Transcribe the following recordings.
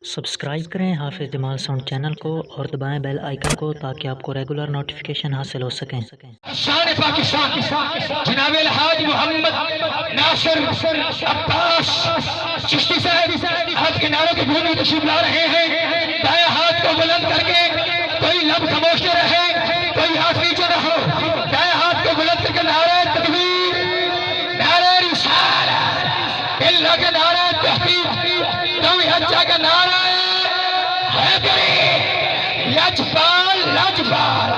Subscribe करें हाफिज़ Jamal sound channel को और दबाएं बेल आइकन को ताकि आपको रेगुलर नोटिफिकेशन हासिल हो सकें। शान पाकिस्तान जनाब अलहाज मोहम्मद नासिर अब्बास चिश्ती साहब हाथ के नारों की भूमि तशरीफ ला रहे हैं। दाएं हाथ को बुलंद करके कोई लब खामोश न रहे, कोई हाथ नीचे न हो। दाएं हाथ को बुलंद करके नारे तकबीर, नारे रिसालत, अल्लाह के नारे तहकीक, कौमी हज्जा का नारा हैदरी, लजपाल लजपाल।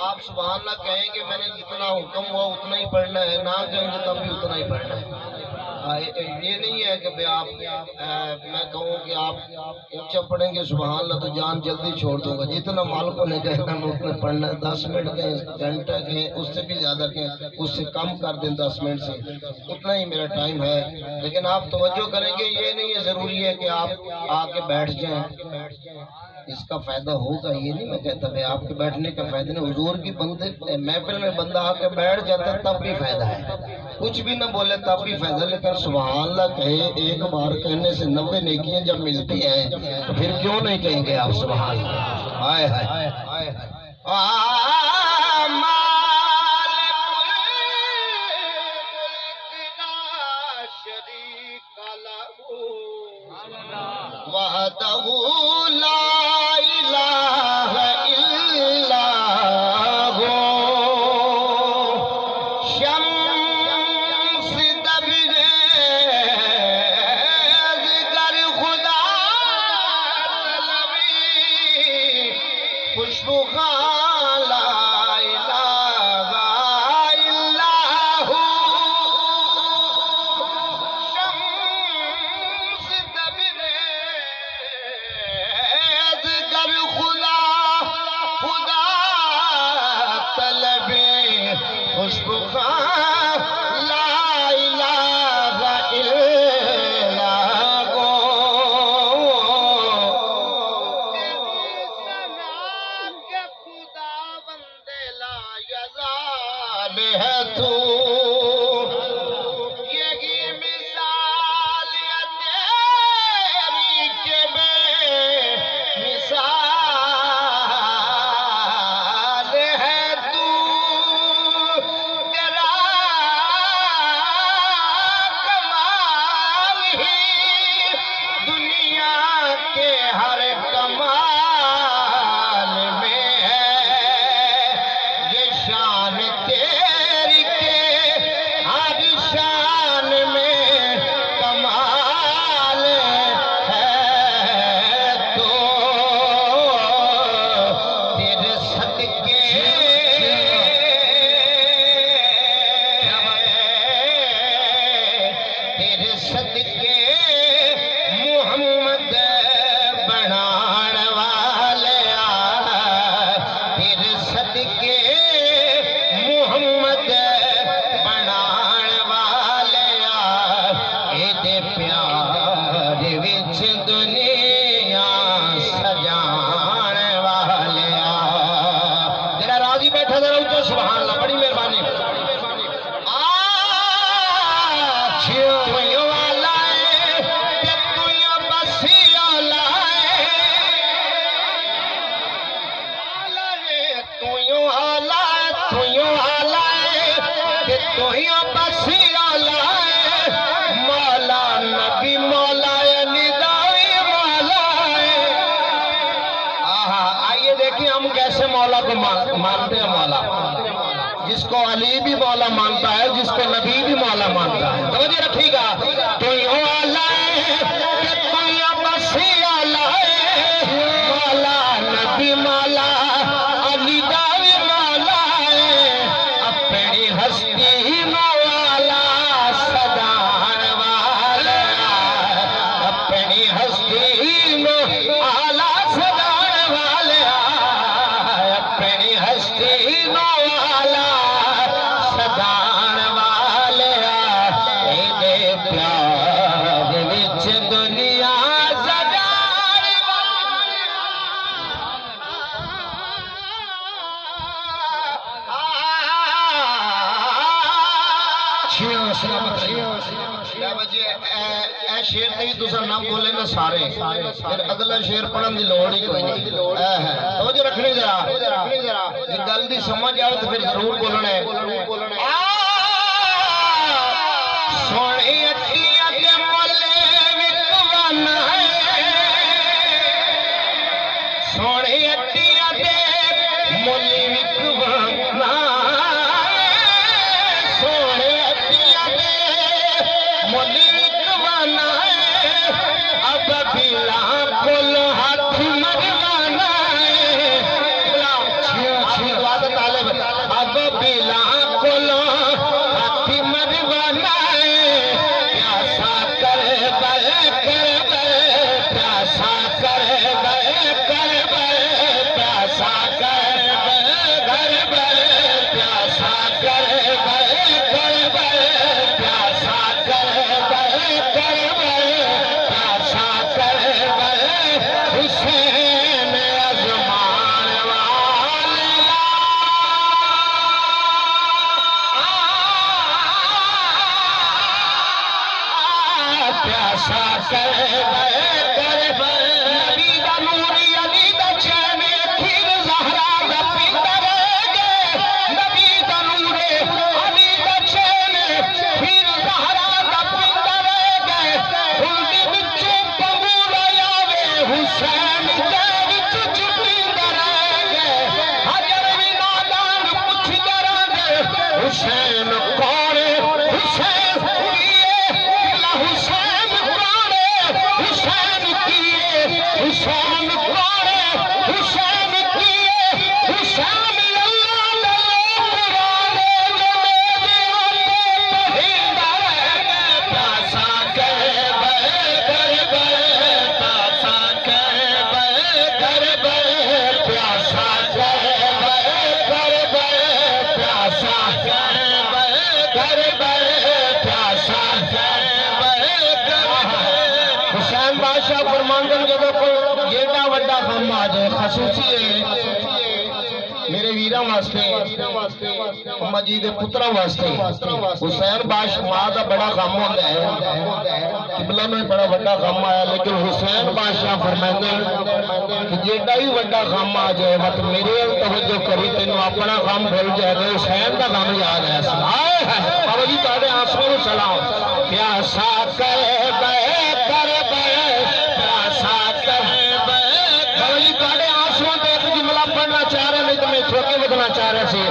आप सुभान अल्लाह कहें कि मैंने जितना हुक्म हुआ उतना ही पढ़ना है, ना कहेंगे तब भी उतना ही पढ़ना है। ये नहीं है कि भाई आप मैं कहूँ कि आप ऊंचा पढ़ेंगे सुभान अल्लाह तो जान जल्दी छोड़ दूंगा। जितना मालिकों ने कहना मैं उतना पढ़ना है। 10 मिनट कहें, घंटा कहें, उससे भी ज़्यादा कहें, उससे कम कर दें 10 मिनट से, उतना ही मेरा टाइम है। लेकिन आप तवज्जो करेंगे, ये नहीं है ज़रूरी है कि आप आके बैठ जाएं, इसका फायदा होगा ये नहीं मैं कहता भाई आपके बैठने का फायदा नहीं। हुजूर की बंदे महफिल में बंदा आके बैठ जाता तब भी फायदा है, कुछ भी ना बोले तब भी फायदा। लेकिन सुभान अल्लाह कहे एक बार कहने से 90 नेकियां जब मिलती हैं तो फिर क्यों नहीं कहेंगे आप सुभान अल्लाह। हाय हाय वहदहू ला इलाहा इल्लल्लाहु शम्स तबरेज़ कर खुदा तलबी खुशबू खां ला इलाहा इल्लल्लाहु शम्स तबरेज़ कर खुदा खुदा तलबे खुशबू खां ला इलाहा इल्लल्लाहु के खुदा बंदे ला यज़ाल है तू। सदके मोहम्मद बनाण वाले फिर सदके मोहम्मद बनाण वाले एदे प्यार विच दुनिया सजाण वाले। जरा राजी बैठा जरा उच्चा सुभान अल्लाह, बड़ी मेहरबानी। तुयो आला तू ही बसिया मौला मानता है जिसको नबी भी मौला मानता है। समझ रखिएगा, तो यो आला है कि तू या मसीह आला है, मौला नबी मौला अली दा भी मौला है, अपनी हस्ती मौला सदान वाला, अपनी हस्ती मौला सदान वाले, अपनी हस्ती मौला सदान वाले, दे प्यार विच दुनिया सदान शेर ने भी तुसा नाम बोले ना सारे, फिर अगला शेर पढ़न की लोड़ ही कोई नहीं है। तो रखनी जरा जे गल दी समझ आए तो फिर जरूर बोलना है। सोने अट्टिया के मोले विकवाना है, सोने अट्टिया के मोले विकवाना, सोने अट्टिया के मोले विकवाना है, अब बिला कुल हाथ मरवाना है, अब बिला कुल हाथ मरवाना है, प्यासा कर प्यासा कर प्यासा कर प्यासा कर प्यासा कर हुसैन अजमान प्यासा कर नबी दा नूरी अली दा चैन फिर ज़हरा दा पींदा रहेगे, नबी दा नूरे अली दा चैन फिर ज़हरा दा पींदा रहेगे, हुंदी विचों पंगूरा आवे हुसैन दे विच चुपींदा रहेगे, हजर भी नादान पुछदे रहंदे हुसैन कौन है, हुसैन हुसैन कौन है, हुसैन किए हुसैन कौन है, हुसैन किए हुसैन अल्लाह दा कुराने जमे पढ़ींदा रहेगा, प्यासा कर प्यासा कर प्यासा कर प्यासा हुसैन बादशाह फरमांदन जदों कोई एडा वड्डा काम आ जाए, खसूसी है मेरे वीरां वास्ते अम्मा जी दे पुत्रा वास्ते, हुसैन बादशाह मां दा बड़ा काम होंदा है, किबला में बड़ा वड्डा काम आया, लेकिन हुसैन बादशाह फरमांदे कि जेड़ा ही वड्डा काम आ जाए मत मेरे तवज्जो करी, तेनों अपना काम भूल जाएगा, हुसैन का काम याद है। बाबा जी तुहाडे आंसू नूं सलाम, प्यासा कर प्यासा कर बाबा जी तुहाडे आंसुओं ते एक जुमला पढ़ना चाह रहे, नहीं तो मैं छोके बदलना चाह रहे थे।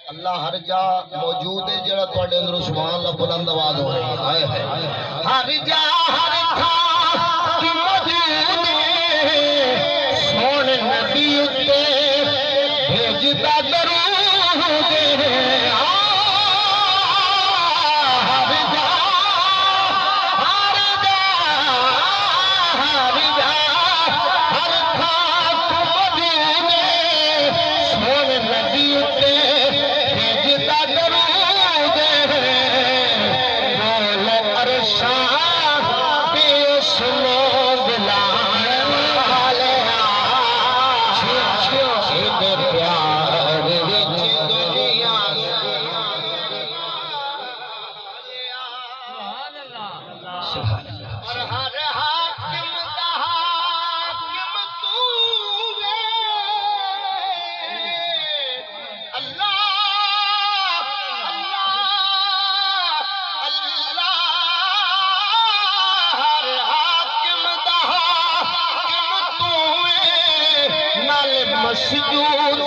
अल्लाह हर जा मौजूद है, जरा तुहाडे अंदरों सुभान अल्लाह बुलंद आवाज हो रही है। हर जा हर था तू मौजूद है, सोने नबी उत्ते भेजदा दरूद है, हर जा और हर हाकिम दा हाकिम तू वे अल्लाह अल्लाह अल्लाह हर हाकिम दा हाकिम तू वे नाल मसजूद